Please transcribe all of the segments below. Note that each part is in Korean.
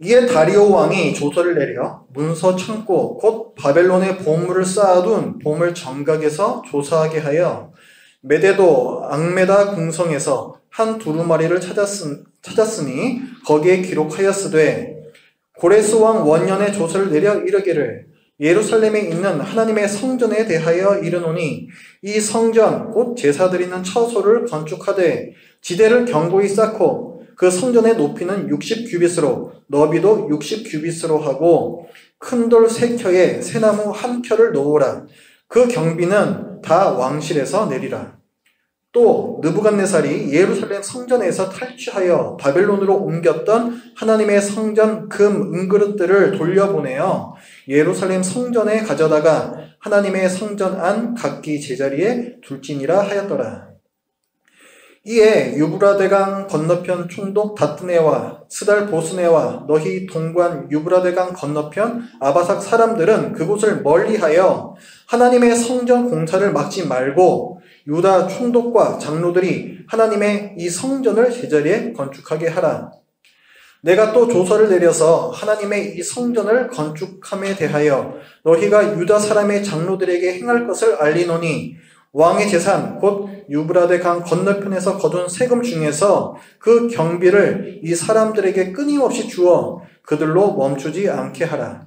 이에 다리오 왕이 조서를 내려 문서 창고 곧 바벨론에 보물을 쌓아둔 보물 정각에서 조사하게 하여 메데도 앙메다 궁성에서 한 두루마리를 찾았으니 거기에 기록하였으되 고레스 왕 원년에 조서를 내려 이르기를 예루살렘에 있는 하나님의 성전에 대하여 이르노니 이 성전 곧 제사 드리는 처소를 건축하되 지대를 견고히 쌓고 그 성전의 높이는 60규빗으로 너비도 60규빗으로 하고 큰 돌 3켜에 새나무 1켜를 놓으라. 그 경비는 다 왕실에서 내리라. 또 느부갓네살이 예루살렘 성전에서 탈취하여 바벨론으로 옮겼던 하나님의 성전 금 은그릇들을 돌려보내어 예루살렘 성전에 가져다가 하나님의 성전 안 각기 제자리에 둘지니라 하였더라. 이에 유브라데강 건너편 총독 다트네와 스달 보스네와 너희 동관 유브라데강 건너편 아바삭 사람들은 그곳을 멀리하여 하나님의 성전 공사를 막지 말고 유다 총독과 장로들이 하나님의 이 성전을 제자리에 건축하게 하라. 내가 또 조서를 내려서 하나님의 이 성전을 건축함에 대하여 너희가 유다 사람의 장로들에게 행할 것을 알리노니 왕의 재산 곧 유브라데 강 건너편에서 거둔 세금 중에서 그 경비를 이 사람들에게 끊임없이 주어 그들로 멈추지 않게 하라.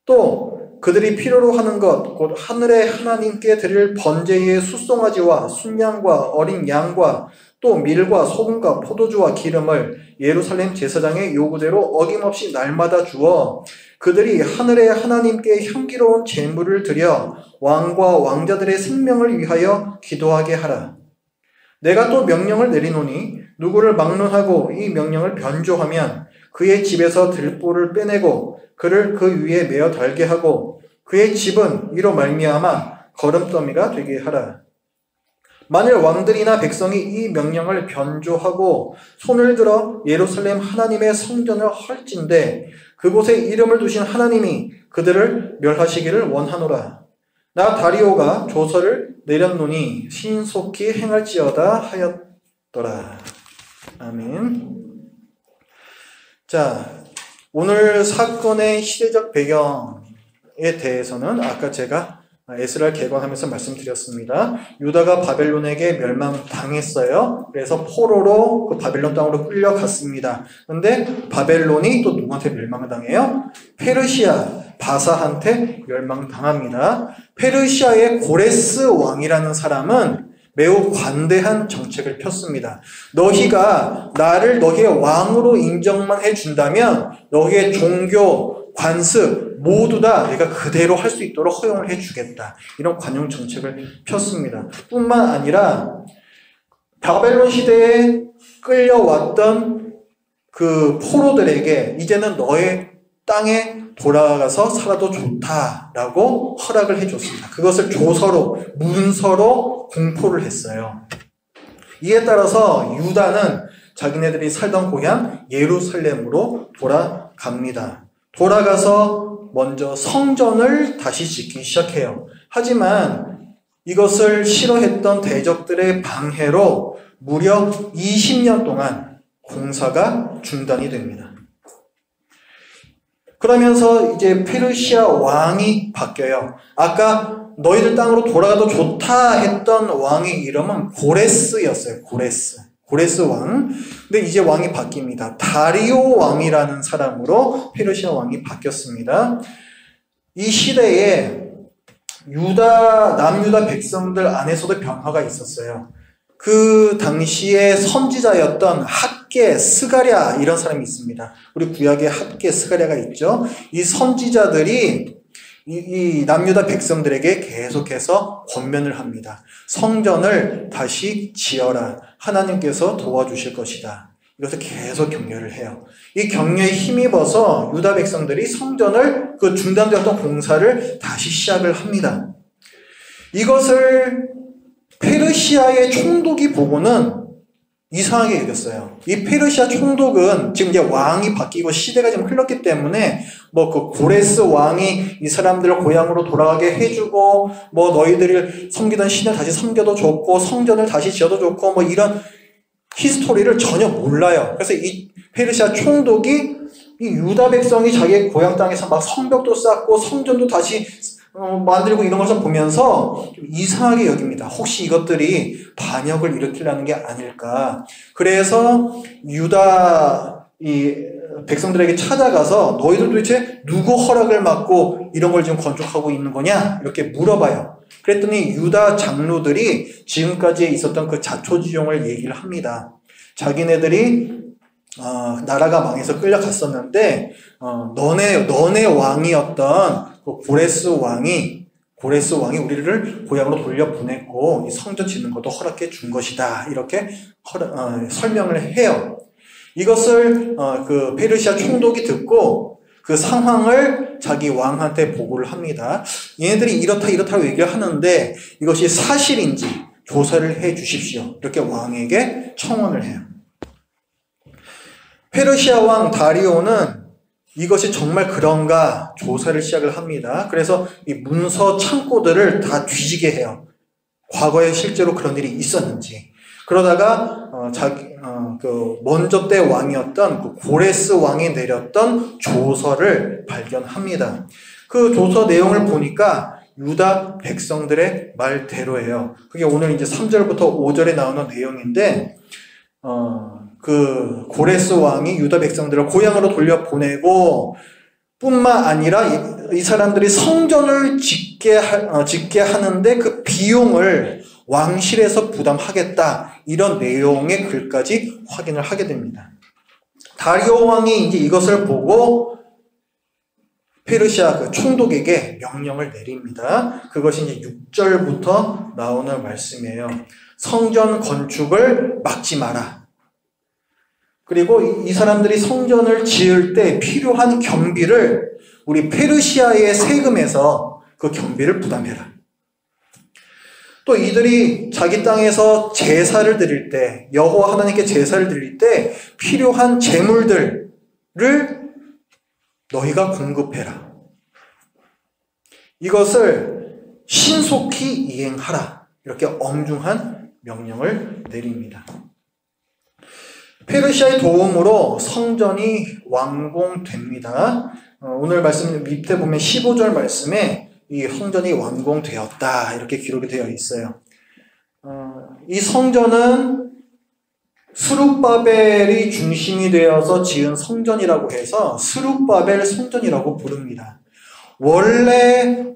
또 그들이 필요로 하는 것 곧 하늘의 하나님께 드릴 번제의 숫송아지와 순양과 어린 양과 또 밀과 소금과 포도주와 기름을 예루살렘 제사장의 요구대로 어김없이 날마다 주어 그들이 하늘의 하나님께 향기로운 제물을 드려 왕과 왕자들의 생명을 위하여 기도하게 하라. 내가 또 명령을 내리노니 누구를 막론하고 이 명령을 변조하면 그의 집에서 들보를 빼내고 그를 그 위에 메어 달게 하고 그의 집은 이로 말미암아 거름더미가 되게 하라. 만일 왕들이나 백성이 이 명령을 변조하고 손을 들어 예루살렘 하나님의 성전을 헐진대 그곳에 이름을 두신 하나님이 그들을 멸하시기를 원하노라. 나 다리오가 조서를 내렸노니 신속히 행할지어다 하였더라. 아멘. 자, 오늘 사건의 시대적 배경에 대해서는 아까 제가 에스라를 개관하면서 말씀드렸습니다. 유다가 바벨론에게 멸망당했어요. 그래서 포로로 그 바벨론 땅으로 끌려갔습니다. 그런데 바벨론이 또 누구한테 멸망을 당해요? 페르시아 바사한테 멸망당합니다. 페르시아의 고레스 왕이라는 사람은 매우 관대한 정책을 폈습니다. 너희가 나를 너희의 왕으로 인정만 해준다면 너희의 종교, 관습 모두 다 내가 그대로 할 수 있도록 허용을 해주겠다. 이런 관용 정책을 폈습니다. 뿐만 아니라 바벨론 시대에 끌려왔던 그 포로들에게 이제는 너의 땅에 돌아가서 살아도 좋다라고 허락을 해줬습니다. 그것을 조서로, 문서로 공포를 했어요. 이에 따라서 유다는 자기네들이 살던 고향 예루살렘으로 돌아갑니다. 돌아가서 먼저 성전을 다시 짓기 시작해요. 하지만 이것을 싫어했던 대적들의 방해로 무려 20년 동안 공사가 중단이 됩니다. 그러면서 이제 페르시아 왕이 바뀌어요. 아까 너희들 땅으로 돌아가도 좋다 했던 왕의 이름은 고레스였어요. 고레스 왕. 근데 이제 왕이 바뀝니다. 다리오 왕이라는 사람으로 페르시아 왕이 바뀌었습니다. 이 시대에 남유다 백성들 안에서도 변화가 있었어요. 그 당시에 선지자였던 학개, 스가랴 이런 사람이 있습니다. 우리 구약에 학개, 스가랴가 있죠. 이 선지자들이 이 남유다 백성들에게 계속해서 권면을 합니다. 성전을 다시 지어라. 하나님께서 도와주실 것이다. 이것을 계속 격려를 해요. 이 격려에 힘입어서 유다 백성들이 성전을 그 중단되었던 공사를 다시 시작을 합니다. 이것을 페르시아의 총독이 보고는 이상하게 여겼어요. 이 페르시아 총독은 지금 이제 왕이 바뀌고 시대가 좀 흘렀기 때문에 뭐 그 고레스 왕이 이 사람들을 고향으로 돌아가게 해주고 뭐 너희들이 섬기던 신을 다시 섬겨도 좋고 성전을 다시 지어도 좋고 뭐 이런 히스토리를 전혀 몰라요. 그래서 이 페르시아 총독이 이 유다 백성이 자기 고향 땅에서 막 성벽도 쌓고 성전도 다시 만들고 이런 것을 보면서 좀 이상하게 여깁니다. 혹시 이것들이 반역을 일으키려는 게 아닐까. 그래서 유다 이 백성들에게 찾아가서 너희들 도대체 누구 허락을 받고 이런 걸 지금 건축하고 있는 거냐? 이렇게 물어봐요. 그랬더니 유다 장로들이 지금까지 있었던 그 자초지종을 얘기를 합니다. 자기네들이 나라가 망해서 끌려갔었는데 너네 왕이었던 그 고레스 왕이 우리를 고향으로 돌려보냈고 이 성전 짓는 것도 허락해 준 것이다. 이렇게 설명을 해요. 이것을 그 페르시아 총독이 듣고 그 상황을 자기 왕한테 보고를 합니다. 얘네들이 이렇다고 얘기를 하는데 이것이 사실인지 조사를 해 주십시오. 이렇게 왕에게 청원을 해요. 페르시아 왕 다리오는 이것이 정말 그런가 조사를 시작을 합니다. 그래서 이 문서 창고들을 다 뒤지게 해요. 과거에 실제로 그런 일이 있었는지. 그러다가 그 먼저 때 왕이었던 그 고레스 왕이 내렸던 조서를 발견합니다. 그 조서 내용을 보니까 유다 백성들의 말대로예요. 그게 오늘 이제 3절부터 5절에 나오는 내용인데 그 고레스 왕이 유다 백성들을 고향으로 돌려보내고 뿐만 아니라 이 사람들이 성전을 짓게 하는데 그 비용을 왕실에서 부담하겠다. 이런 내용의 글까지 확인을 하게 됩니다. 다리오 왕이 이제 이것을 보고 페르시아 그 총독에게 명령을 내립니다. 그것이 이제 6절부터 나오는 말씀이에요. 성전 건축을 막지 마라. 그리고 이 사람들이 성전을 지을 때 필요한 경비를 우리 페르시아의 세금에서 그 경비를 부담해라. 또 이들이 자기 땅에서 제사를 드릴 때, 여호와 하나님께 제사를 드릴 때 필요한 제물들을 너희가 공급해라. 이것을 신속히 이행하라. 이렇게 엄중한 명령을 내립니다. 페르시아의 도움으로 성전이 완공됩니다. 오늘 말씀 밑에 보면 15절 말씀에 이 성전이 완공되었다 이렇게 기록이 되어 있어요. 이 성전은 스룹바벨이 중심이 되어서 지은 성전이라고 해서 스룹바벨 성전이라고 부릅니다. 원래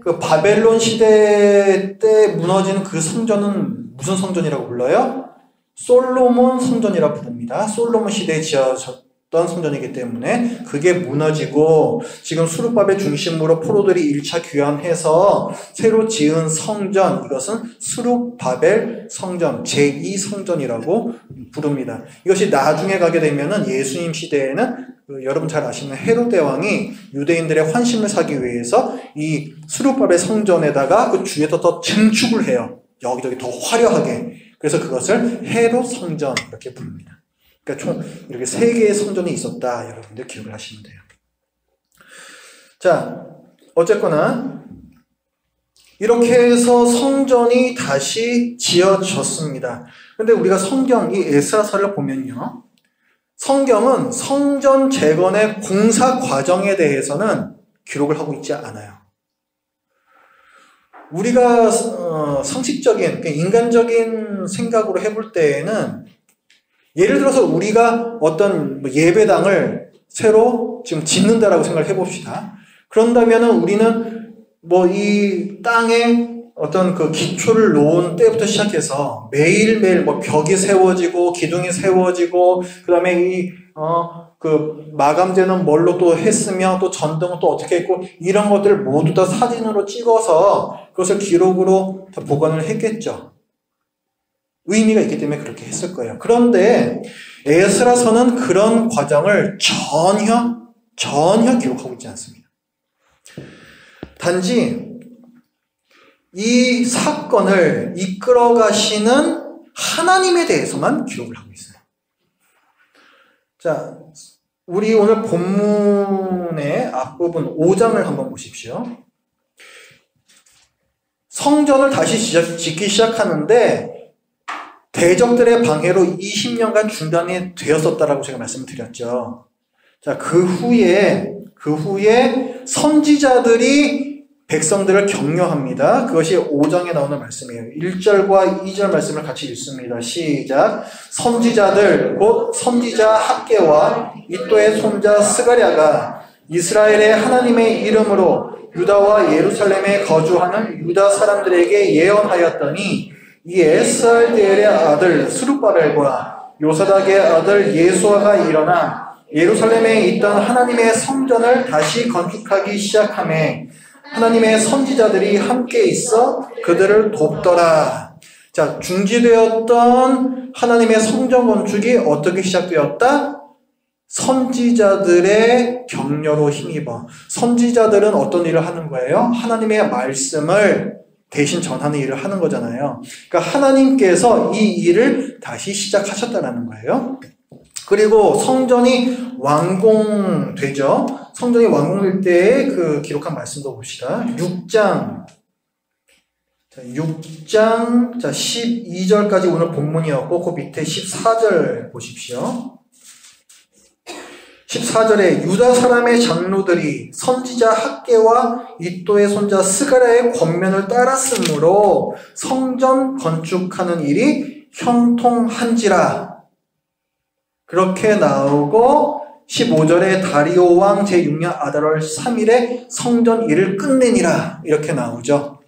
그 바벨론 시대 때 무너진 그 성전은 무슨 성전이라고 불러요? 솔로몬 성전이라 부릅니다. 솔로몬 시대에 지어졌던 성전이기 때문에 그게 무너지고 지금 수룹바벨 중심으로 포로들이 1차 귀환해서 새로 지은 성전, 이것은 수룹바벨 성전, 제2성전이라고 부릅니다. 이것이 나중에 가게 되면은 예수님 시대에는 여러분 잘 아시는 헤로데 왕이 유대인들의 환심을 사기 위해서 이 수룹바벨 성전에다가 그 주위에서 더 증축을 해요. 여기저기 더 화려하게. 그래서 그것을 헤롯 성전 이렇게 부릅니다. 그러니까 총 이렇게 3개의 성전이 있었다. 여러분들 기억을 하시면 돼요. 자, 어쨌거나 이렇게 해서 성전이 다시 지어졌습니다. 그런데 우리가 성경, 이 에스라서를 보면요. 성경은 성전 재건의 공사 과정에 대해서는 기록을 하고 있지 않아요. 우리가 상식적인, 인간적인 생각으로 해볼 때에는 예를 들어서 우리가 어떤 예배당을 새로 지금 짓는다라고 생각을 해봅시다. 그런다면은 우리는 이 땅에 어떤 그 기초를 놓은 때부터 시작해서 매일매일 벽이 세워지고 기둥이 세워지고 그다음에 그 마감재는 뭘로 또 했으며 또 전등은 또 어떻게 했고 이런 것들을 모두 다 사진으로 찍어서 그것을 기록으로 다 보관을 했겠죠. 의미가 있기 때문에 그렇게 했을 거예요. 그런데 에스라서는 그런 과정을 전혀 기록하고 있지 않습니다. 단지 이 사건을 이끌어 가시는 하나님에 대해서만 기록을 하고 있어요. 자, 우리 오늘 본문의 앞부분 5장을 한번 보십시오. 성전을 다시 짓기 시작하는데 대적들의 방해로 20년간 중단이 되었었다라고 제가 말씀을 드렸죠. 자, 그 후에 선지자들이 백성들을 격려합니다. 그것이 5장에 나오는 말씀이에요. 1절과 2절 말씀을 같이 읽습니다. 시작. 선지자들 곧 선지자 학개와 이또의 손자 스가랴가 이스라엘의 하나님의 이름으로 유다와 예루살렘에 거주하는 유다 사람들에게 예언하였더니 이에 스알디엘의 아들 스룹바벨과 요사닥의 아들 예수아가 일어나 예루살렘에 있던 하나님의 성전을 다시 건축하기 시작하매 하나님의 선지자들이 함께 있어 그들을 돕더라. 자, 중지되었던 하나님의 성전 건축이 어떻게 시작되었다? 선지자들의 격려로 힘입어. 선지자들은 어떤 일을 하는 거예요? 하나님의 말씀을 대신 전하는 일을 하는 거잖아요. 그러니까 하나님께서 이 일을 다시 시작하셨다는 거예요. 그리고 성전이 완공되죠. 성전이 완공될 때 그 기록한 말씀도 봅시다. 6장 12절까지 오늘 본문이었고 그 밑에 14절 보십시오. 14절에 유다 사람의 장로들이 선지자 학개와 이또의 손자 스가랴의 권면을 따랐으므로 성전 건축하는 일이 형통한지라. 그렇게 나오고 15절에 다리오 왕 제6년 아달월 3일에 성전 일을 끝내니라 이렇게 나오죠.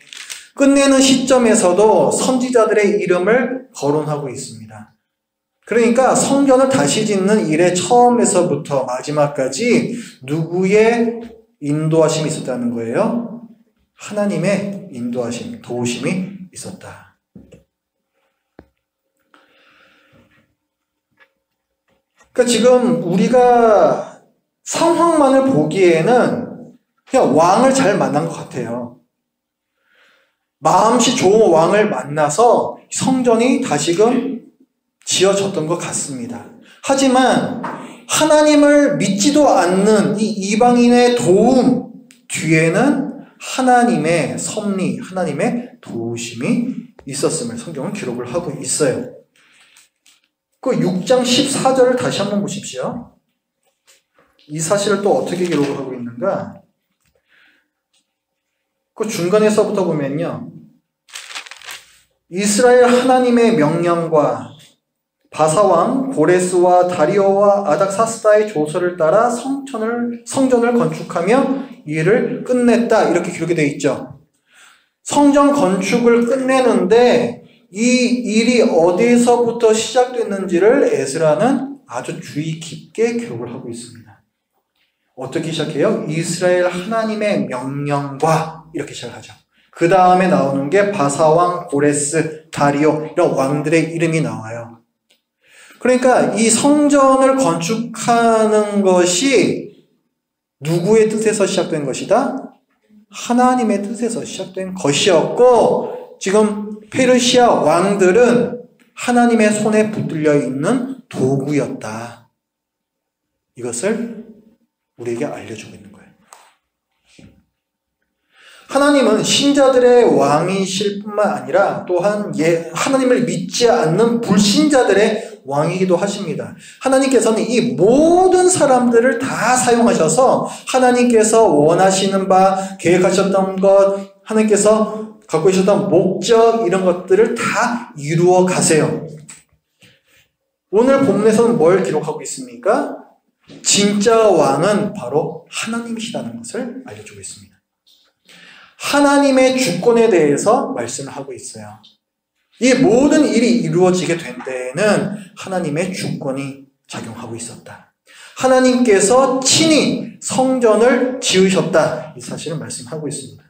끝내는 시점에서도 선지자들의 이름을 거론하고 있습니다. 그러니까 성전을 다시 짓는 일의 처음에서부터 마지막까지 누구의 인도하심이 있었다는 거예요? 하나님의 인도하심, 도우심이 있었다. 그러니까 지금 우리가 상황만을 보기에는 그냥 왕을 잘 만난 것 같아요. 마음씨 좋은 왕을 만나서 성전이 다시금 지어졌던 것 같습니다. 하지만 하나님을 믿지도 않는 이 이방인의 도움 뒤에는 하나님의 섭리, 하나님의 도우심이 있었음을 성경은 기록을 하고 있어요. 그 6장 14절을 다시 한번 보십시오. 이 사실을 또 어떻게 기록을 하고 있는가? 그 중간에서부터 보면요. 이스라엘 하나님의 명령과 바사왕 고레스와 다리오와 아닥사스다의 조서를 따라 성전을 건축하며 일을 끝냈다. 이렇게 기록이 되어 있죠. 성전 건축을 끝내는데 이 일이 어디서부터 시작됐는지를 에스라는 아주 주의 깊게 기록을 하고 있습니다. 어떻게 시작해요? 이스라엘 하나님의 명령과 이렇게 시작하죠. 그 다음에 나오는 게 바사왕, 고레스, 다리오 이런 왕들의 이름이 나와요. 그러니까 이 성전을 건축하는 것이 누구의 뜻에서 시작된 것이다? 하나님의 뜻에서 시작된 것이었고 지금 페르시아 왕들은 하나님의 손에 붙들려 있는 도구였다. 이것을 우리에게 알려주고 있는 거예요. 하나님은 신자들의 왕이실 뿐만 아니라 또한 하나님을 믿지 않는 불신자들의 왕이기도 하십니다. 하나님께서는 이 모든 사람들을 다 사용하셔서 하나님께서 원하시는 바, 계획하셨던 것, 하나님께서 갖고 계셨던 목적 이런 것들을 다 이루어 가세요. 오늘 본문에서는 뭘 기록하고 있습니까? 진짜 왕은 바로 하나님이시라는 것을 알려주고 있습니다. 하나님의 주권에 대해서 말씀을 하고 있어요. 이 모든 일이 이루어지게 된 데에는 하나님의 주권이 작용하고 있었다. 하나님께서 친히 성전을 지으셨다. 이 사실을 말씀하고 있습니다.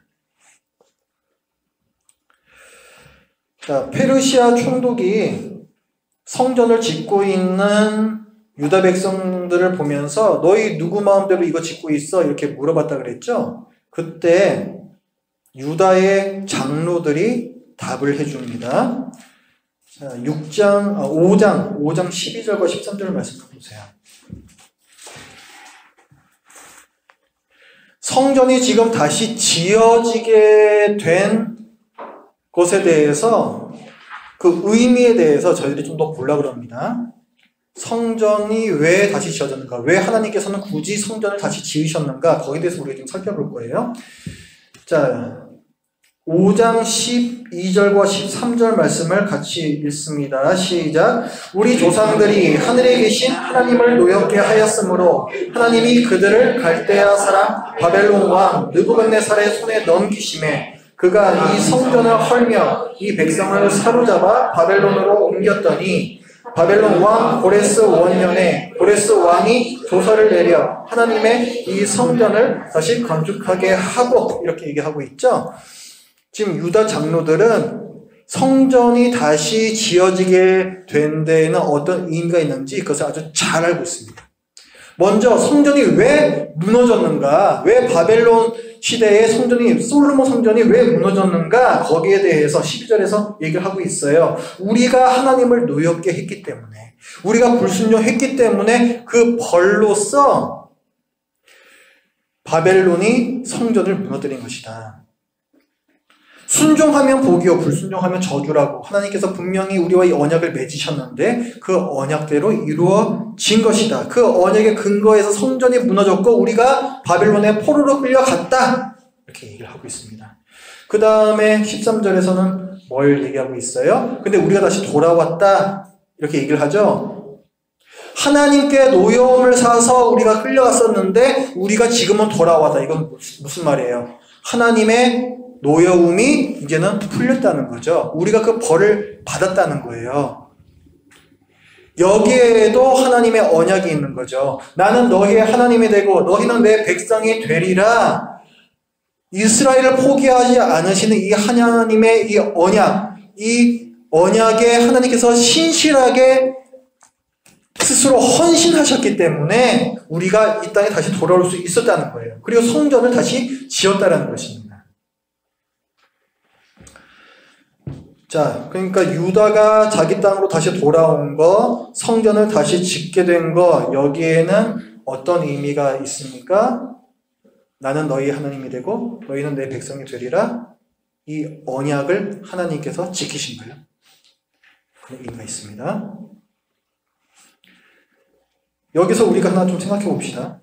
자, 페르시아 총독이 성전을 짓고 있는 유다 백성들을 보면서 너희 누구 마음대로 이거 짓고 있어? 이렇게 물어봤다 그랬죠? 그때 유다의 장로들이 답을 해줍니다. 자, 5장 12절과 13절 말씀을 보세요. 성전이 지금 다시 지어지게 된 것에 대해서 그 의미에 대해서 저희들이 좀 더 보려고 합니다. 성전이 왜 다시 지어졌는가? 왜 하나님께서는 굳이 성전을 다시 지으셨는가? 거기에 대해서 우리가 좀 살펴볼 거예요. 자, 5장 12절과 13절 말씀을 같이 읽습니다. 시작. 우리 조상들이 하늘에 계신 하나님을 노엽게 하였으므로 하나님이 그들을 갈대아 사람 바벨론 왕 느부갓네살의 손에 넘기심에 그가 이 성전을 헐며 이 백성을 사로잡아 바벨론으로 옮겼더니 바벨론 왕 고레스 원년에 고레스 왕이 조서를 내려 하나님의 이 성전을 다시 건축하게 하고, 이렇게 얘기하고 있죠. 지금 유다 장로들은 성전이 다시 지어지게 된 데에는 어떤 의미가 있는지 그것을 아주 잘 알고 있습니다. 먼저 성전이 왜 무너졌는가, 왜 바벨론 시대의 성전이, 솔로몬 성전이 왜 무너졌는가, 거기에 대해서 12절에서 얘기를 하고 있어요. 우리가 하나님을 노엽게 했기 때문에, 우리가 불순종했기 때문에 그 벌로써 바벨론이 성전을 무너뜨린 것이다. 순종하면 복이요 불순종하면 저주라고 하나님께서 분명히 우리와 이 언약을 맺으셨는데 그 언약대로 이루어진 것이다. 그 언약의 근거에서 성전이 무너졌고 우리가 바벨론의 포로로 끌려갔다. 이렇게 얘기를 하고 있습니다. 그 다음에 13절에서는 뭘 얘기하고 있어요? 근데 우리가 다시 돌아왔다. 이렇게 얘기를 하죠. 하나님께 노여움을 사서 우리가 끌려갔었는데 우리가 지금은 돌아왔다. 이건 무슨 말이에요? 하나님의 노여움이 이제는 풀렸다는 거죠. 우리가 그 벌을 받았다는 거예요. 여기에도 하나님의 언약이 있는 거죠. 나는 너희의 하나님이 되고 너희는 내 백성이 되리라. 이스라엘을 포기하지 않으시는 이 하나님의 이 언약에 하나님께서 신실하게 스스로 헌신하셨기 때문에 우리가 이 땅에 다시 돌아올 수 있었다는 거예요. 그리고 성전을 다시 지었다는 것입니다. 자, 그러니까 유다가 자기 땅으로 다시 돌아온 거, 성전을 다시 짓게 된 거, 여기에는 어떤 의미가 있습니까? 나는 너희 하나님이 되고 너희는 내 백성이 되리라. 이 언약을 하나님께서 지키신 거예요. 그런 의미가 있습니다. 여기서 우리가 하나 좀 생각해 봅시다.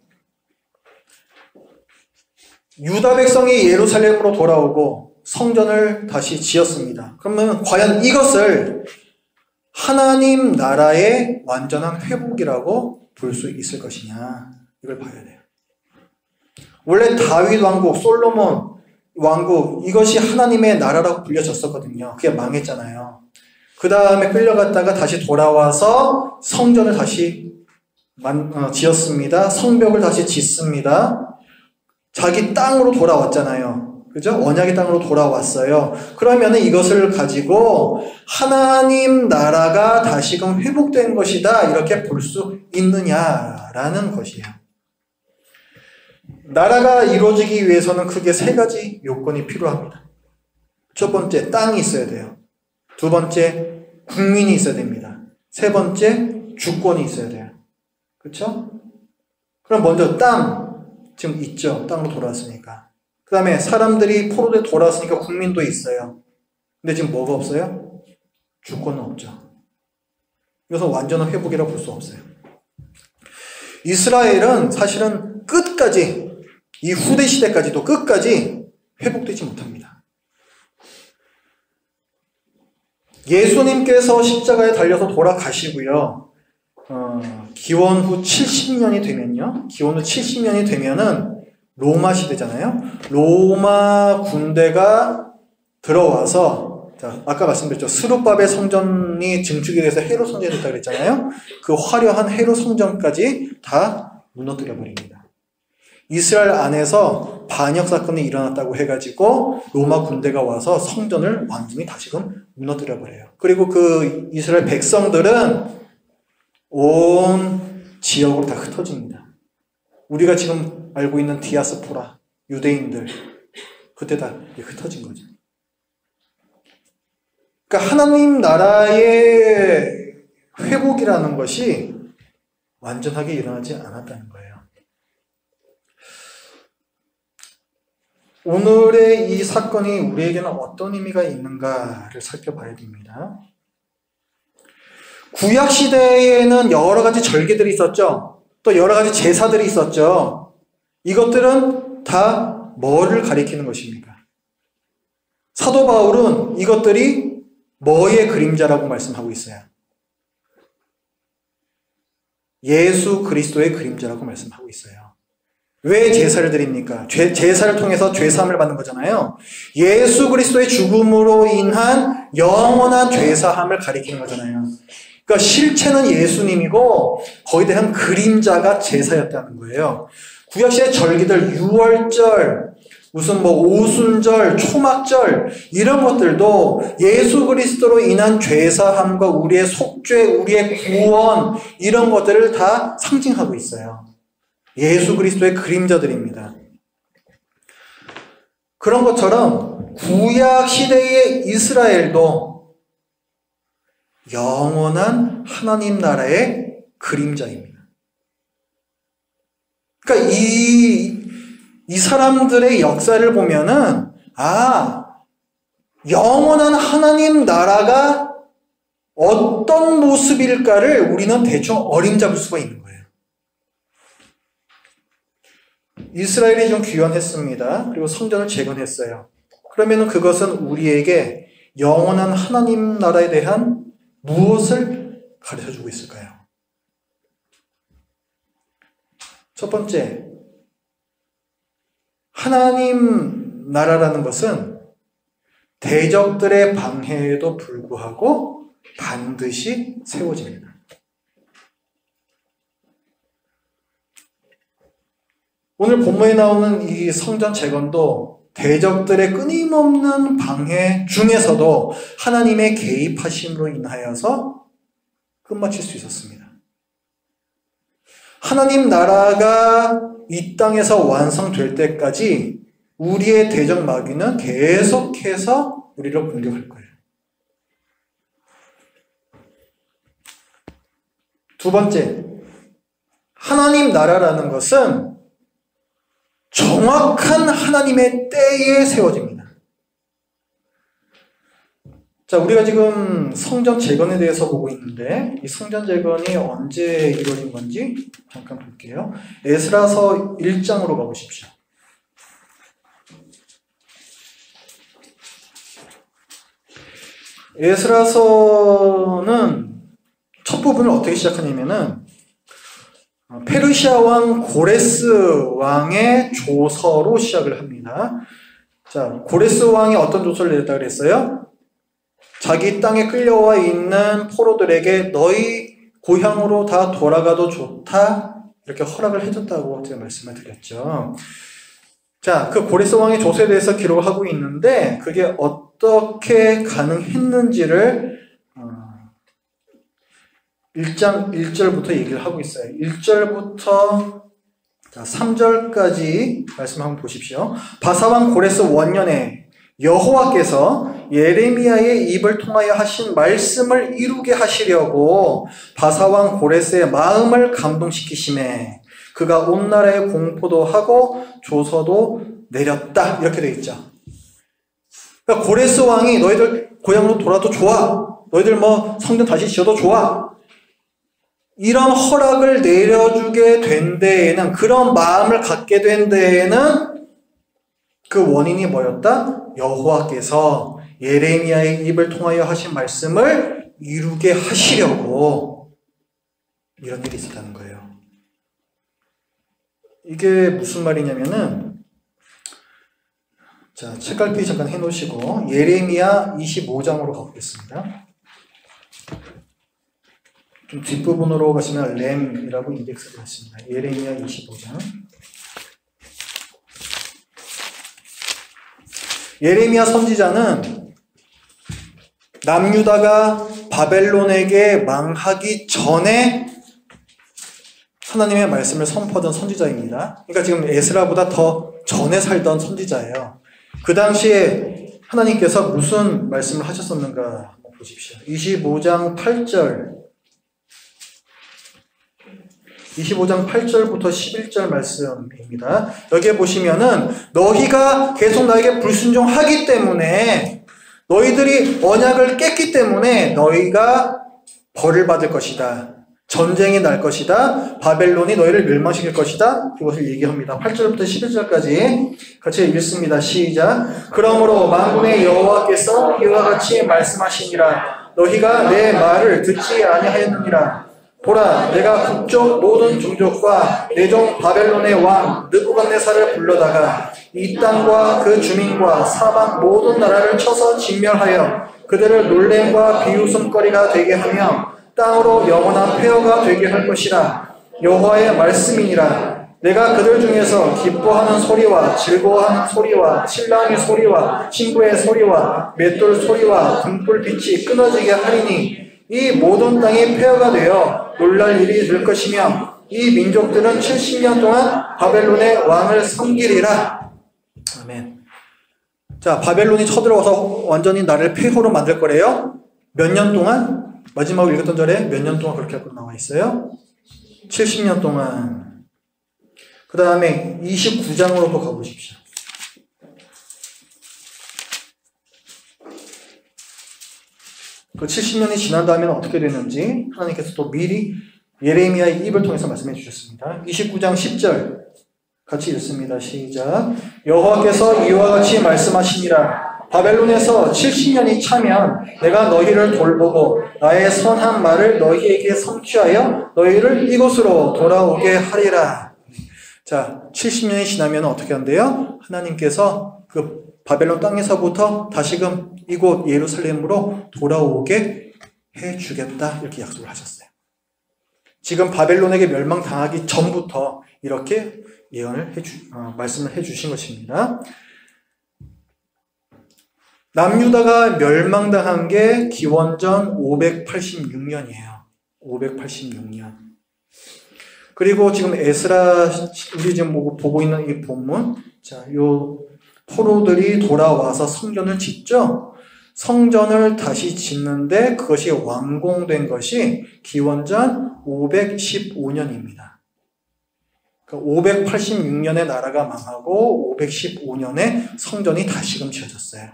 유다 백성이 예루살렘으로 돌아오고 성전을 다시 지었습니다. 그러면 과연 이것을 하나님 나라의 완전한 회복이라고 볼 수 있을 것이냐, 이걸 봐야 돼요. 원래 다윗 왕국, 솔로몬 왕국, 이것이 하나님의 나라라고 불려졌었거든요. 그게 망했잖아요. 그 다음에 끌려갔다가 다시 돌아와서 성전을 다시 지었습니다. 성벽을 다시 짓습니다. 자기 땅으로 돌아왔잖아요. 그죠? 언약의 땅으로 돌아왔어요. 그러면 이것을 가지고 하나님 나라가 다시금 회복된 것이다, 이렇게 볼 수 있느냐라는 것이에요. 나라가 이루어지기 위해서는 크게 세 가지 요건이 필요합니다. 첫 번째, 땅이 있어야 돼요. 두 번째, 국민이 있어야 됩니다. 세 번째, 주권이 있어야 돼요. 그렇죠? 그럼 먼저 땅, 지금 있죠. 땅으로 돌아왔으니까. 그 다음에 사람들이 포로돼 돌아왔으니까 국민도 있어요. 근데 지금 뭐가 없어요? 주권은 없죠. 이것은 완전한 회복이라고 볼 수 없어요. 이스라엘은 사실은 끝까지, 이 후대 시대까지도 끝까지 회복되지 못합니다. 예수님께서 십자가에 달려서 돌아가시고요. 기원 후 70년이 되면요. 기원 후 70년이 되면은 로마 시대잖아요. 로마 군대가 들어와서, 자, 아까 말씀드렸죠. 스룹바벨 성전이 증축이 돼서 헤롯 성전이 됐다고 그랬잖아요. 그 화려한 헤롯 성전까지 다 무너뜨려 버립니다. 이스라엘 안에서 반역 사건이 일어났다고 해가지고 로마 군대가 와서 성전을 완전히 다시금 무너뜨려 버려요. 그리고 그 이스라엘 백성들은 온 지역으로 다 흩어집니다. 우리가 지금 알고 있는 디아스포라, 유대인들, 그때 다 흩어진 거죠. 그러니까 하나님 나라의 회복이라는 것이 완전하게 일어나지 않았다는 거예요. 오늘의 이 사건이 우리에게는 어떤 의미가 있는가를 살펴봐야 됩니다. 구약 시대에는 여러 가지 절기들이 있었죠. 또 여러 가지 제사들이 있었죠. 이것들은 다 뭐를 가리키는 것입니까? 사도 바울은 이것들이 뭐의 그림자라고 말씀하고 있어요? 예수 그리스도의 그림자라고 말씀하고 있어요. 왜 제사를 드립니까? 제사를 통해서 죄사함을 받는 거잖아요. 예수 그리스도의 죽음으로 인한 영원한 죄사함을 가리키는 거잖아요. 그러니까 실체는 예수님이고 거기에 대한 그림자가 제사였다는 거예요. 구약시대 절기들, 유월절, 무슨 오순절, 초막절 이런 것들도 예수 그리스도로 인한 죄사함과 우리의 속죄, 우리의 구원 이런 것들을 다 상징하고 있어요. 예수 그리스도의 그림자들입니다. 그런 것처럼 구약 시대의 이스라엘도 영원한 하나님 나라의 그림자입니다. 그러니까 이 사람들의 역사를 보면은 영원한 하나님 나라가 어떤 모습일까를 우리는 대충 어림잡을 수가 있는 거예요. 이스라엘이 좀 귀환했습니다. 그리고 성전을 재건했어요. 그러면 그것은 우리에게 영원한 하나님 나라에 대한 무엇을 가르쳐주고 있을까요? 첫 번째, 하나님 나라라는 것은 대적들의 방해에도 불구하고 반드시 세워집니다. 오늘 본문에 나오는 이 성전 재건도 대적들의 끊임없는 방해 중에서도 하나님의 개입하심으로 인하여서 끝마칠 수 있었습니다. 하나님 나라가 이 땅에서 완성될 때까지 우리의 대적 마귀는 계속해서 우리를 공격할 거예요. 두 번째, 하나님 나라라는 것은 정확한 하나님의 때에 세워집니다. 자, 우리가 지금 성전 재건에 대해서 보고 있는데 이 성전 재건이 언제 이루어진 건지 잠깐 볼게요. 에스라서 1장으로 가보십시오. 에스라서는 첫 부분을 어떻게 시작하냐면은 페르시아 왕 고레스 왕의 조서로 시작을 합니다. 자, 고레스 왕이 어떤 조서를 내렸다 그랬어요? 자기 땅에 끌려와 있는 포로들에게 너희 고향으로 다 돌아가도 좋다 이렇게 허락을 해줬다고 제가 말씀을 드렸죠. 자, 그 고레스 왕의 조서에 대해서 기록을 하고 있는데 그게 어떻게 가능했는지를 1장 1절부터 얘기를 하고 있어요. 1절부터 3절까지 말씀 한번 보십시오. 바사왕 고레스 원년에 여호와께서 예레미야의 입을 통하여 하신 말씀을 이루게 하시려고 바사왕 고레스의 마음을 감동시키심에 그가 온 나라에 공포도 하고 조서도 내렸다 이렇게 되어 있죠. 그러니까 고레스 왕이 너희들 고향으로 돌아도 좋아, 너희들 성전 다시 지어도 좋아, 이런 허락을 내려주게 된 데에는, 그런 마음을 갖게 된 데에는 그 원인이 뭐였다? 여호와께서 예레미야의 입을 통하여 하신 말씀을 이루게 하시려고 이런 일이 있었다는 거예요. 이게 무슨 말이냐면은, 자, 책갈피 잠깐 해놓으시고 예레미야 25장으로 가보겠습니다. 좀 뒷부분으로 가시면 램이라고 인덱스가 있습니다. 예레미야 25장. 예레미야 선지자는 남유다가 바벨론에게 망하기 전에 하나님의 말씀을 선포하던 선지자입니다. 그러니까 지금 에스라보다 더 전에 살던 선지자예요. 그 당시에 하나님께서 무슨 말씀을 하셨었는가 한번 보십시오. 25장 8절부터 11절 말씀입니다. 여기에 보시면은 너희가 계속 나에게 불순종하기 때문에, 너희들이 언약을 깼기 때문에 너희가 벌을 받을 것이다. 전쟁이 날 것이다. 바벨론이 너희를 멸망시킬 것이다. 그것을 얘기합니다. 8절부터 11절까지 같이 읽습니다. 시작. 그러므로 만군의 여호와께서 이와 같이 말씀하시니라. 너희가 내 말을 듣지 아니하였느니라. 보라, 내가 북쪽 모든 종족과 내 종 바벨론의 왕 느부갓네살을 불러다가 이 땅과 그 주민과 사방 모든 나라를 쳐서 진멸하여 그들을 놀램과 비웃음거리가 되게 하며 땅으로 영원한 폐허가 되게 할 것이라. 여호와의 말씀이니라. 내가 그들 중에서 기뻐하는 소리와 즐거워하는 소리와 신랑의 소리와 친구의 소리와 맷돌 소리와 등불빛이 끊어지게 하리니 이 모든 땅이 폐허가 되어 놀랄 일이 될 것이며 이 민족들은 70년 동안 바벨론의 왕을 섬기리라. 아멘. 자, 바벨론이 쳐들어와서 완전히 나라를 폐허로 만들 거래요. 몇 년 동안? 마지막으로 읽었던 절에 몇 년 동안 그렇게 하고 나와 있어요? 70년 동안. 그 다음에 29장으로 또 가보십시오. 그 70년이 지난 다음에는 어떻게 되는지 하나님께서 또 미리 예레미야의 입을 통해서 말씀해 주셨습니다. 29장 10절 같이 읽습니다. 시작. 여호와께서 이와 같이 말씀하시니라. 바벨론에서 70년이 차면 내가 너희를 돌보고 나의 선한 말을 너희에게 성취하여 너희를 이곳으로 돌아오게 하리라. 자, 70년이 지나면 어떻게 한대요? 하나님께서 그 바벨론 땅에서부터 다시금 이곳 예루살렘으로 돌아오게 해주겠다. 이렇게 약속을 하셨어요. 지금 바벨론에게 멸망당하기 전부터 이렇게 예언을 말씀을 해주신 것입니다. 남유다가 멸망당한 게 기원전 586년이에요. 586년. 그리고 지금 에스라, 우리 지금 보고 있는 이 본문, 자, 요 포로들이 돌아와서 성전을 짓죠? 성전을 다시 짓는데 그것이 완공된 것이 기원전 515년입니다. 그러니까 586년에 나라가 망하고 515년에 성전이 다시금 지어졌어요.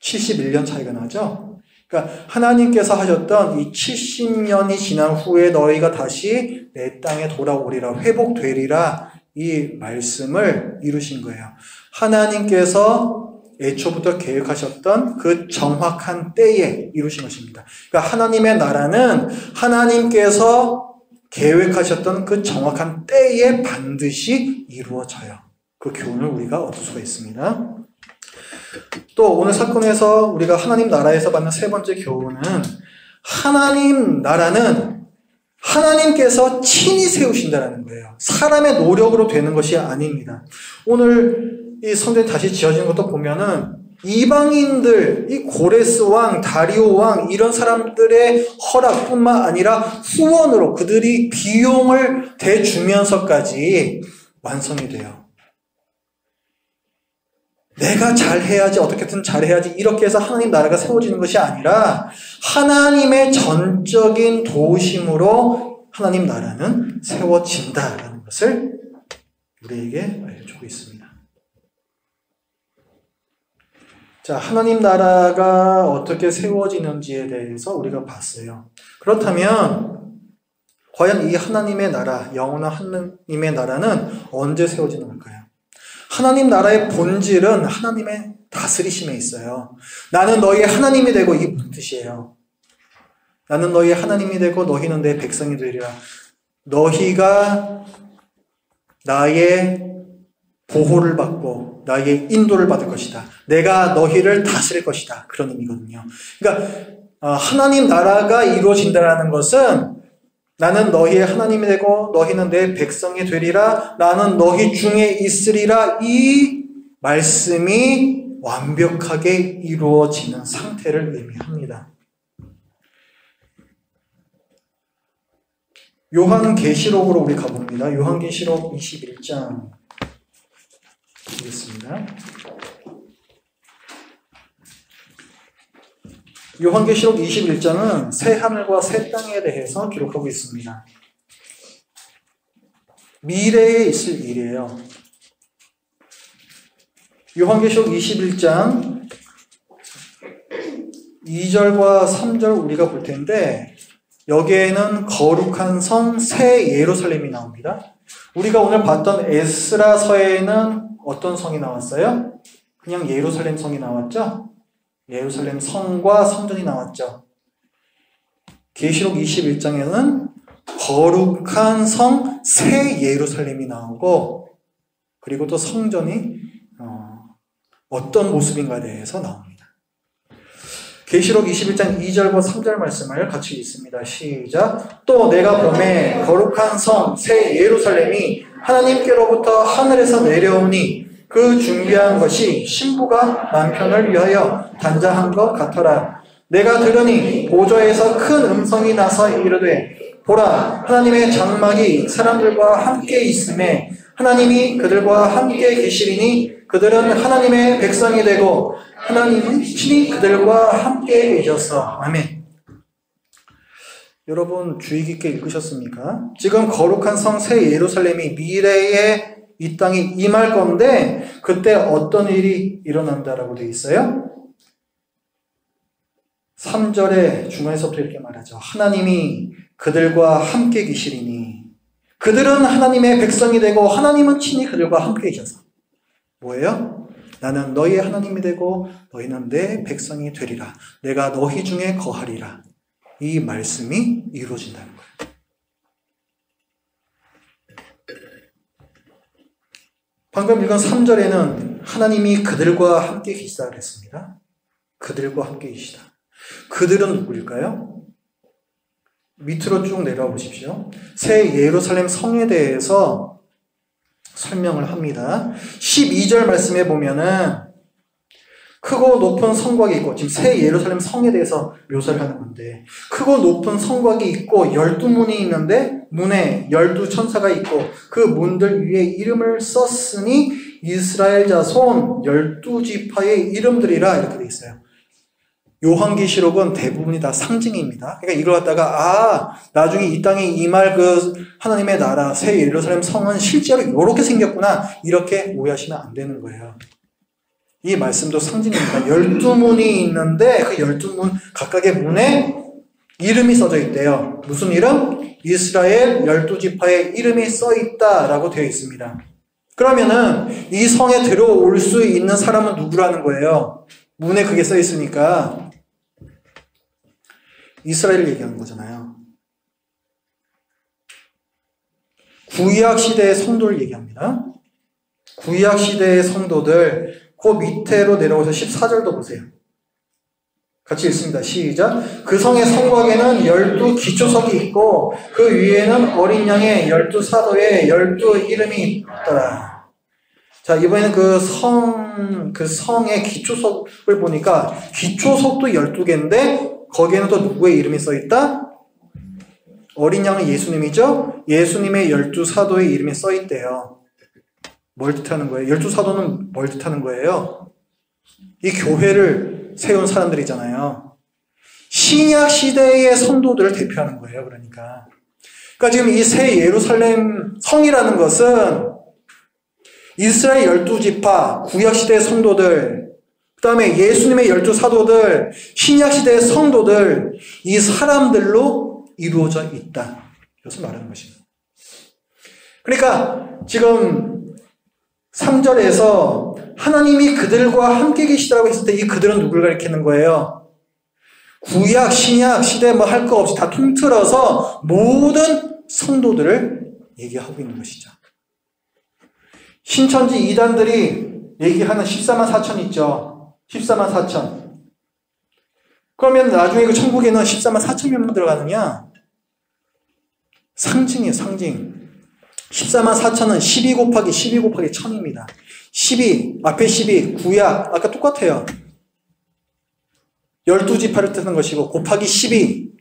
71년 차이가 나죠? 그러니까 하나님께서 하셨던 이 70년이 지난 후에 너희가 다시 내 땅에 돌아오리라, 회복되리라, 이 말씀을 이루신 거예요. 하나님께서 애초부터 계획하셨던 그 정확한 때에 이루신 것입니다. 그러니까 하나님의 나라는 하나님께서 계획하셨던 그 정확한 때에 반드시 이루어져요. 그 교훈을 우리가 얻을 수가 있습니다. 또 오늘 사건에서 우리가 하나님 나라에서 받는 세 번째 교훈은 하나님 나라는 하나님께서 친히 세우신다는 거예요. 사람의 노력으로 되는 것이 아닙니다. 오늘 이 성전이 다시 지어진 것도 보면은 이방인들, 이 고레스 왕, 다리오 왕 이런 사람들의 허락뿐만 아니라 후원으로 그들이 비용을 대주면서까지 완성이 돼요. 내가 잘해야지, 어떻게든 잘해야지 이렇게 해서 하나님 나라가 세워지는 것이 아니라 하나님의 전적인 도우심으로 하나님 나라는 세워진다라는 것을 우리에게 알려주고 있습니다. 자, 하나님 나라가 어떻게 세워지는지에 대해서 우리가 봤어요. 그렇다면 과연 이 하나님의 나라, 영원한 하나님의 나라는 언제 세워지는 걸까요? 하나님 나라의 본질은 하나님의 다스리심에 있어요. 나는 너희의 하나님이 되고, 이게 무슨 뜻이에요? 나는 너희의 하나님이 되고 너희는 내 백성이 되리라. 너희가 나의 보호를 받고 나의 인도를 받을 것이다. 내가 너희를 다스릴 것이다. 그런 의미거든요. 그러니까 하나님 나라가 이루어진다는 것은 나는 너희의 하나님이 되고 너희는 내 백성이 되리라. 나는 너희 중에 있으리라. 이 말씀이 완벽하게 이루어지는 상태를 의미합니다. 요한계시록으로 우리 가봅니다. 요한계시록 21장 보겠습니다. 요한계시록 21장은 새 하늘과 새 땅에 대해서 기록하고 있습니다. 미래에 있을 일이에요. 요한계시록 21장 2절과 3절 우리가 볼 텐데 여기에는 거룩한 성 새 예루살렘이 나옵니다. 우리가 오늘 봤던 에스라서에는 어떤 성이 나왔어요? 그냥 예루살렘 성이 나왔죠? 예루살렘 성과 성전이 나왔죠. 계시록 21장에는 거룩한 성 새 예루살렘이 나오고 그리고 또 성전이 어떤 모습인가에 대해서 나옵니다. 계시록 21장 2절과 3절 말씀을 같이 읽습니다. 시작. 또 내가 보매 거룩한 성 새 예루살렘이 하나님께로부터 하늘에서 내려오니 그 준비한 것이 신부가 남편을 위하여 단장한 것 같더라. 내가 들으니 보좌에서 큰 음성이 나서 이르되 보라 하나님의 장막이 사람들과 함께 있음에 하나님이 그들과 함께 계시리니 그들은 하나님의 백성이 되고 하나님은 친히 그들과 함께 계셔서. 아멘. 여러분 주의 깊게 읽으셨습니까? 지금 거룩한 성 새 예루살렘이 미래에 이 땅에 임할 건데 그때 어떤 일이 일어난다라고 되어 있어요? 3절의 중간에서부터 이렇게 말하죠. 하나님이 그들과 함께 계시리니 그들은 하나님의 백성이 되고 하나님은 친히 그들과 함께 계셔서. 뭐예요? 나는 너희의 하나님이 되고 너희는 내 백성이 되리라. 내가 너희 중에 거하리라. 이 말씀이 이루어진다는 거예요. 방금 읽은 3절에는 하나님이 그들과 함께 계시다 그랬습니다. 그들과 함께 계시다. 그들은 누구일까요? 밑으로 쭉 내려와 보십시오. 새 예루살렘 성에 대해서 설명을 합니다. 12절 말씀에 보면은 크고 높은 성곽이 있고, 지금 새 예루살렘 성에 대해서 묘사를 하는 건데, 크고 높은 성곽이 있고 12문이 있는데 문에 12천사가 있고 그 문들 위에 이름을 썼으니 이스라엘 자손 12지파의 이름들이라 이렇게 되어 있어요. 요한계시록은 대부분이 다 상징입니다. 그러니까 이걸 갖다가 나중에 이 땅에 임할 그 하나님의 나라 새 예루살렘 성은 실제로 이렇게 생겼구나 이렇게 오해하시면 안 되는 거예요. 이 말씀도 상징입니다. 12문이 있는데 그 12문 각각의 문에 이름이 써져 있대요. 무슨 이름? 이스라엘 12지파의 이름이 써 있다라고 되어 있습니다. 그러면은 이 성에 들어올 수 있는 사람은 누구라는 거예요? 문에 그게 써 있으니까 이스라엘을 얘기하는 거잖아요. 구약 시대의 성도를 얘기합니다. 구약 시대의 성도들 그 밑으로 내려오셔서 14절도 보세요. 같이 읽습니다. 시작. 그 성의 성곽에는 12 기초석이 있고 그 위에는 어린 양의 12사도의 12 이름이 있더라. 자, 이번에는 그 성의 기초석을 보니까 기초석도 12개인데 거기에는 또 누구의 이름이 써 있다? 어린 양은 예수님이죠? 예수님의 12사도의 이름이 써 있대요. 뭘 뜻하는 거예요? 12사도는 뭘 뜻하는 거예요? 이 교회를 세운 사람들이잖아요. 신약 시대의 성도들을 대표하는 거예요. 그러니까 지금 이 새 예루살렘 성이라는 것은 이스라엘 12지파, 구약 시대의 성도들, 그 다음에 예수님의 12사도들, 신약 시대의 성도들, 이 사람들로 이루어져 있다. 이것을 말하는 것입니다. 그러니까 지금 3절에서 하나님이 그들과 함께 계시다고 했을 때 이 그들은 누굴 가리키는 거예요? 구약, 신약 시대 뭐 할 거 없이 다 통틀어서 모든 성도들을 얘기하고 있는 것이죠. 신천지 이단들이 얘기하는 14만 4천 있죠. 14만 4천. 그러면 나중에 그 천국에는 14만 4천 명만 들어가느냐? 상징이에요, 상징. 14만 4천은 12 곱하기 12 곱하기 1000입니다. 12, 앞에 12, 구약, 아까 똑같아요. 12지파를 뜻하는 것이고, 곱하기 12,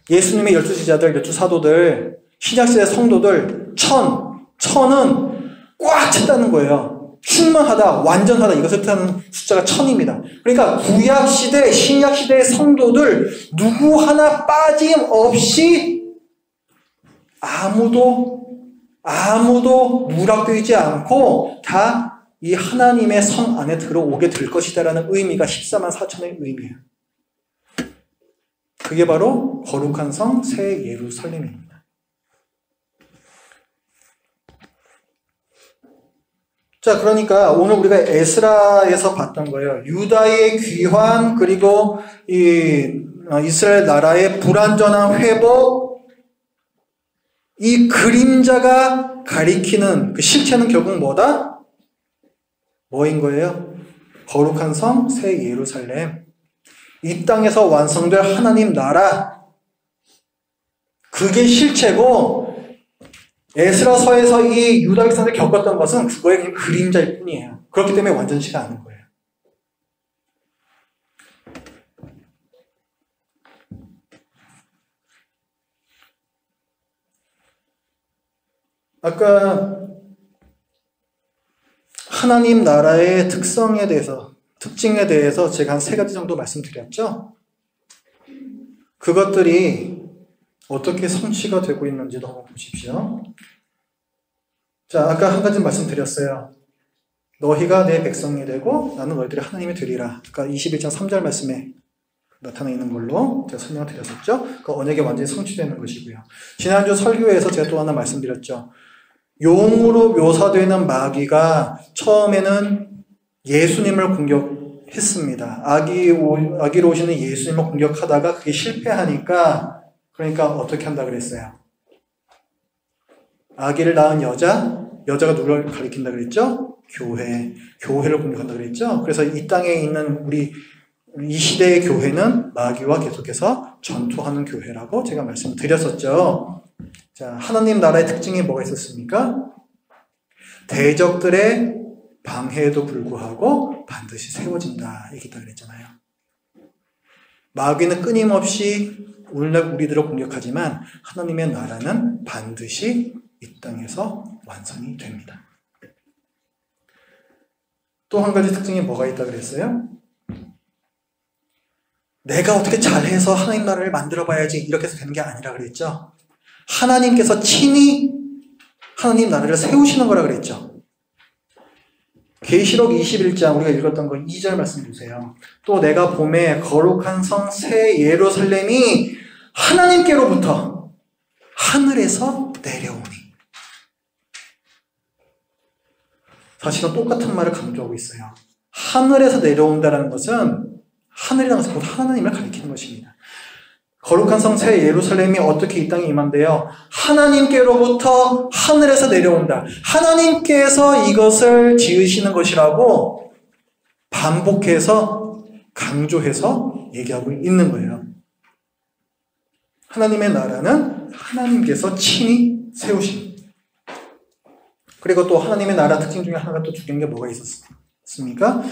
예수님의 12제자들, 12사도들, 신약시대 성도들, 1000은 꽉 찼다는 거예요. 충만하다, 완전하다, 이것을 뜻하는 숫자가 1000입니다. 그러니까 구약시대, 신약시대의 성도들, 누구 하나 빠짐없이 아무도 누락되지 않고 다 이 하나님의 성 안에 들어오게 될 것이다라는 의미가 14만 4천의 의미예요. 그게 바로 거룩한 성 새 예루살렘입니다. 자, 그러니까 오늘 우리가 에스라에서 봤던 거예요. 유다의 귀환, 그리고 이 이스라엘 나라의 불완전한 회복, 이 그림자가 가리키는 그 실체는 결국 뭐다? 뭐인 거예요? 거룩한 성 새 예루살렘, 이 땅에서 완성될 하나님 나라, 그게 실체고, 에스라서에서 이 유다 백성들이 겪었던 것은 그거의 그냥 그림자일 뿐이에요. 그렇기 때문에 완전치가 않은 거예요. 아까 하나님 나라의 특성에 대해서, 특징에 대해서 제가 한 3가지 정도 말씀드렸죠? 그것들이 어떻게 성취가 되고 있는지도 한번 보십시오. 자, 아까 한 가지 말씀드렸어요. 너희가 내 백성이 되고 나는 너희들의 하나님이 되리라. 아까 21장 3절 말씀에 나타나 있는 걸로 제가 설명을 드렸었죠. 그 언약이 완전히 성취되는 것이고요. 지난주 설교에서 제가 또 하나 말씀드렸죠. 용으로 묘사되는 마귀가 처음에는 예수님을 공격했습니다. 아기로 오시는 예수님을 공격하다가 그게 실패하니까, 그러니까 어떻게 한다 그랬어요? 아기를 낳은 여자가 누구를 가리킨다 그랬죠? 교회를 공격한다 그랬죠? 그래서 이 땅에 있는 우리 이 시대의 교회는 마귀와 계속해서 전투하는 교회라고 제가 말씀드렸었죠. 자, 하나님 나라의 특징이 뭐가 있었습니까? 대적들의 방해에도 불구하고 반드시 세워진다 얘기다 그랬잖아요. 마귀는 끊임없이 오늘날 우리들을 공격하지만 하나님의 나라는 반드시 이 땅에서 완성이 됩니다. 또 한 가지 특징이 뭐가 있다 그랬어요? 내가 어떻게 잘해서 하나님 나라를 만들어 봐야지 이렇게 해서 되는 게 아니라 그랬죠. 하나님께서 친히 하나님 나라를 세우시는 거라 그랬죠. 계시록 21장 우리가 읽었던 거 2절 말씀 보세요. 또 내가 봄에 거룩한 성 새 예루살렘이 하나님께로부터 하늘에서 내려오니. 사실은 똑같은 말을 강조하고 있어요. 하늘에서 내려온다는 것은 하늘이라는 것은 곧 하나님을 가리키는 것입니다. 거룩한 성 새 예루살렘이 어떻게 이 땅에 임한대요? 하나님께로부터 하늘에서 내려온다. 하나님께서 이것을 지으시는 것이라고 반복해서 강조해서 얘기하고 있는 거예요. 하나님의 나라는 하나님께서 친히 세우신. 그리고 또 하나님의 나라 특징 중에 하나가 또 중요한 게 뭐가 있었습니까?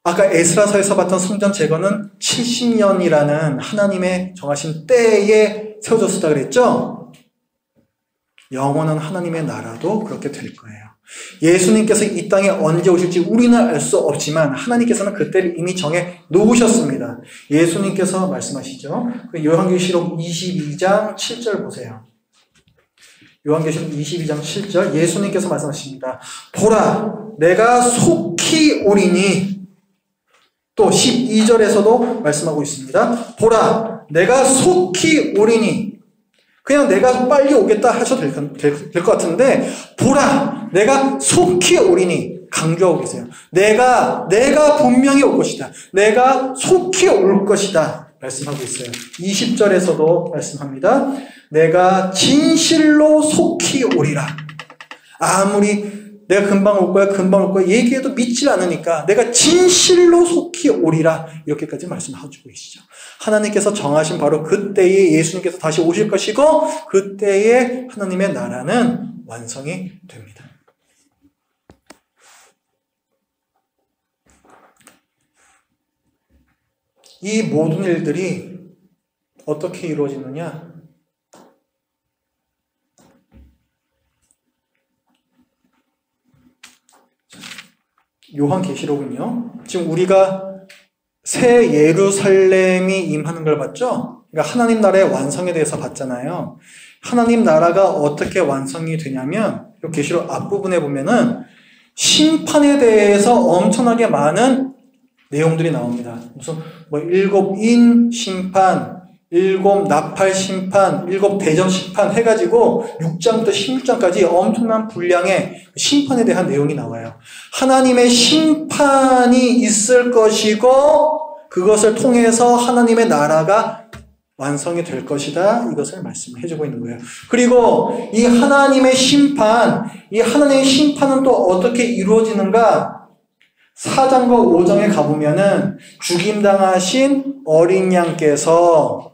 아까 에스라서에서 봤던 성전 제거는 70년이라는 하나님의 정하신 때에 세워졌다 그랬죠? 영원한 하나님의 나라도 그렇게 될 거예요. 예수님께서 이 땅에 언제 오실지 우리는 알 수 없지만 하나님께서는 그때를 이미 정해 놓으셨습니다. 예수님께서 말씀하시죠. 요한계시록 22장 7절 보세요. 요한계시록 22장 7절 예수님께서 말씀하십니다. 보라, 내가 속히 오리니. 또 12절에서도 말씀하고 있습니다. 보라, 내가 속히 오리니. 그냥 내가 빨리 오겠다 하셔도 될 것 같은데, 보라, 내가 속히 오리니. 강조하고 계세요. 내가 분명히 올 것이다. 내가 속히 올 것이다. 말씀하고 있어요. 20절에서도 말씀합니다. 내가 진실로 속히 오리라. 아무리 내가 금방 올 거야 얘기해도 믿질 않으니까 내가 진실로 속히 오리라 이렇게까지 말씀하고 계시죠. 하나님께서 정하신 바로 그때에 예수님께서 다시 오실 것이고 그때에 하나님의 나라는 완성이 됩니다. 이 모든 일들이 어떻게 이루어지느냐? 요한계시록은요, 지금 우리가 새 예루살렘이 임하는 걸 봤죠? 그러니까 하나님 나라의 완성에 대해서 봤잖아요. 하나님 나라가 어떻게 완성이 되냐면, 이 계시록 앞부분에 보면은 심판에 대해서 엄청나게 많은 내용들이 나옵니다. 무슨 일곱 인 심판, 일곱 나팔 심판, 일곱 대접 심판 해가지고 6장부터 16장까지 엄청난 분량의 심판에 대한 내용이 나와요. 하나님의 심판이 있을 것이고 그것을 통해서 하나님의 나라가 완성이 될 것이다. 이것을 말씀을 해주고 있는 거예요. 그리고 이 하나님의 심판은 또 어떻게 이루어지는가? 4장과 5장에 가보면은 죽임당하신 어린 양께서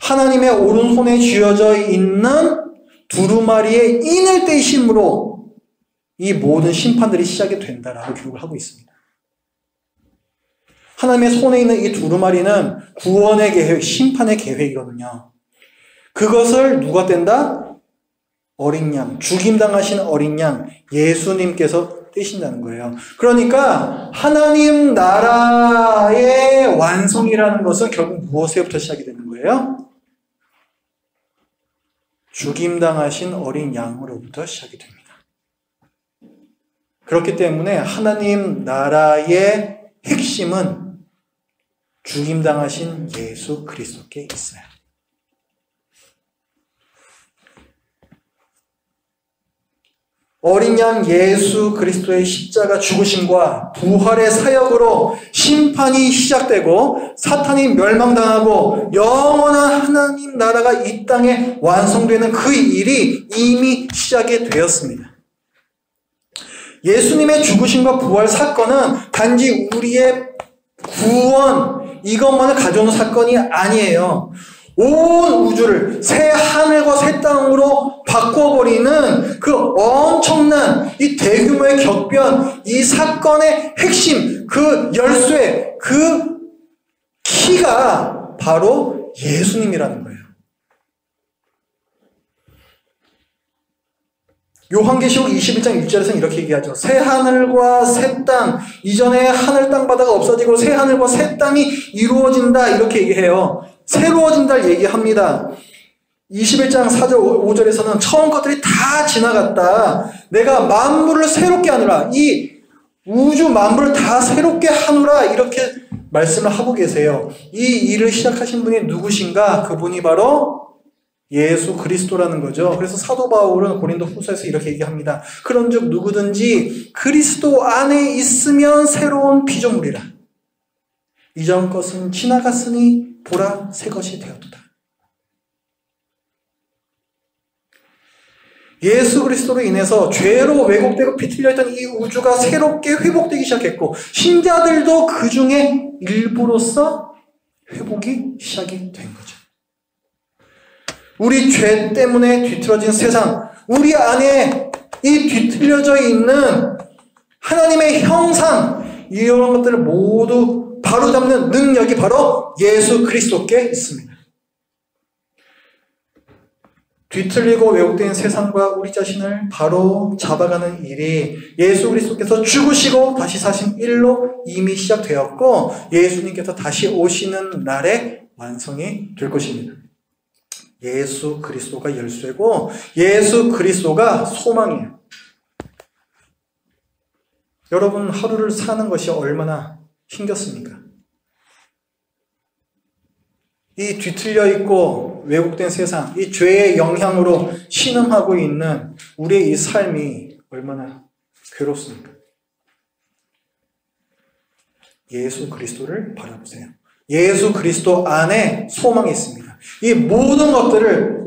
하나님의 오른손에 쥐어져 있는 두루마리의 인을 떼심으로 이 모든 심판들이 시작이 된다라고 기록을 하고 있습니다. 하나님의 손에 있는 이 두루마리는 구원의 계획, 심판의 계획이거든요. 그것을 누가 뗀다? 어린 양, 죽임당하신 어린 양, 예수님께서 떼신다는 거예요. 그러니까 하나님 나라의 완성이라는 것은 결국 무엇에부터 시작이 되는 거예요? 죽임당하신 어린 양으로부터 시작이 됩니다. 그렇기 때문에 하나님 나라의 핵심은 죽임당하신 예수 그리스도께 있어요. 어린 양 예수 그리스도의 십자가 죽으심과 부활의 사역으로 심판이 시작되고 사탄이 멸망당하고 영원한 하나님 나라가 이 땅에 완성되는 그 일이 이미 시작이 되었습니다. 예수님의 죽으심과 부활 사건은 단지 우리의 구원 이것만을 가져오는 사건이 아니에요. 온 우주를 새 하늘과 새 땅으로 바꿔버리는 그 엄청난 이 대규모의 격변, 이 사건의 핵심, 그 열쇠, 그 키가 바로 예수님이라는 거예요. 요한계시록 21장 1절에서는 이렇게 얘기하죠. 새 하늘과 새 땅, 이전에 하늘 땅 바다가 없어지고 새 하늘과 새 땅이 이루어진다 이렇게 얘기해요. 새로워진다를 얘기합니다. 21장 4절 5절에서는 처음 것들이 다 지나갔다. 내가 만물을 새롭게 하노라. 이 우주 만물을 다 새롭게 하노라. 이렇게 말씀을 하고 계세요. 이 일을 시작하신 분이 누구신가? 그분이 바로 예수 그리스도라는 거죠. 그래서 사도 바울은 고린도 후서에서 이렇게 얘기합니다. 그런즉 누구든지 그리스도 안에 있으면 새로운 피조물이라. 이전 것은 지나갔으니 보라 새 것이 되었도다. 예수 그리스도로 인해서 죄로 왜곡되고 비틀려있던 이 우주가 새롭게 회복되기 시작했고 신자들도 그 중에 일부로서 회복이 시작이 된 거죠. 우리 죄 때문에 뒤틀어진 세상, 우리 안에 이 뒤틀려져 있는 하나님의 형상, 이런 것들을 모두 바로잡는 능력이 바로 예수 그리스도께 있습니다. 뒤틀리고 왜곡된 세상과 우리 자신을 바로 잡아가는 일이 예수 그리스도께서 죽으시고 다시 사신 일로 이미 시작되었고 예수님께서 다시 오시는 날에 완성이 될 것입니다. 예수 그리스도가 열쇠고 예수 그리스도가 소망이에요. 여러분 하루를 사는 것이 얼마나 힘겹습니까? 이 뒤틀려 있고 왜곡된 세상, 이 죄의 영향으로 신음하고 있는 우리의 이 삶이 얼마나 괴롭습니까? 예수 그리스도를 바라보세요. 예수 그리스도 안에 소망이 있습니다. 이 모든 것들을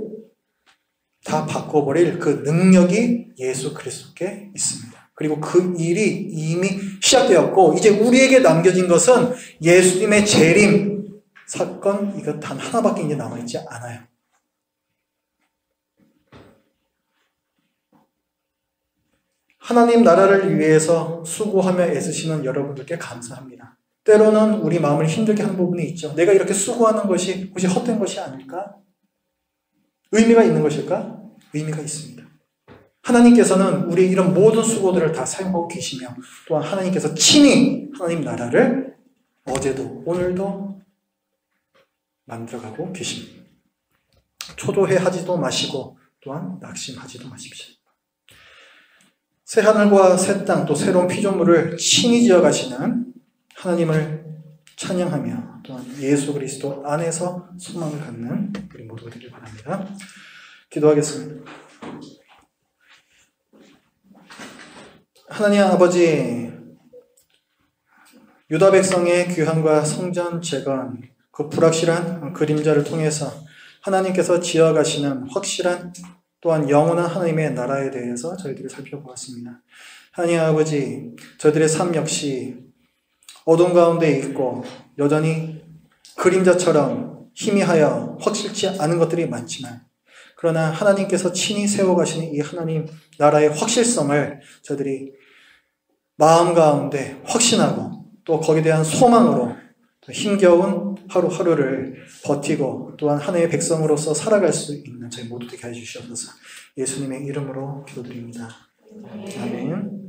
다 바꿔버릴 그 능력이 예수 그리스도께 있습니다. 그리고 그 일이 이미 시작되었고 이제 우리에게 남겨진 것은 예수님의 재림 사건 이거 단 하나밖에 이제 남아있지 않아요. 하나님 나라를 위해서 수고하며 애쓰시는 여러분들께 감사합니다. 때로는 우리 마음을 힘들게 하는 부분이 있죠. 내가 이렇게 수고하는 것이 혹시 헛된 것이 아닐까? 의미가 있는 것일까? 의미가 있습니다. 하나님께서는 우리의 이런 모든 수고들을 다 사용하고 계시며 또한 하나님께서 친히 하나님 나라를 어제도 오늘도 만들어가고 계십니다. 초조해하지도 마시고 또한 낙심하지도 마십시오. 새 하늘과 새 땅 또 새로운 피조물을 친히 지어가시는 하나님을 찬양하며 또한 예수 그리스도 안에서 소망을 갖는 우리 모두가 되길 바랍니다. 기도하겠습니다. 하나님 아버지, 유다 백성의 귀환과 성전 재건, 그 불확실한 그림자를 통해서 하나님께서 지어가시는 확실한 또한 영원한 하나님의 나라에 대해서 저희들이 살펴보았습니다. 하나님 아버지, 저희들의 삶 역시 어둠 가운데 있고 여전히 그림자처럼 희미하여 확실치 않은 것들이 많지만, 그러나 하나님께서 친히 세워가시는 이 하나님 나라의 확실성을 저희들이 마음 가운데 확신하고 또 거기에 대한 소망으로 힘겨운 하루하루를 버티고 또한 하나님의 백성으로서 살아갈 수 있는 저희 모두 되게 해주시옵소서. 예수님의 이름으로 기도드립니다. 아멘.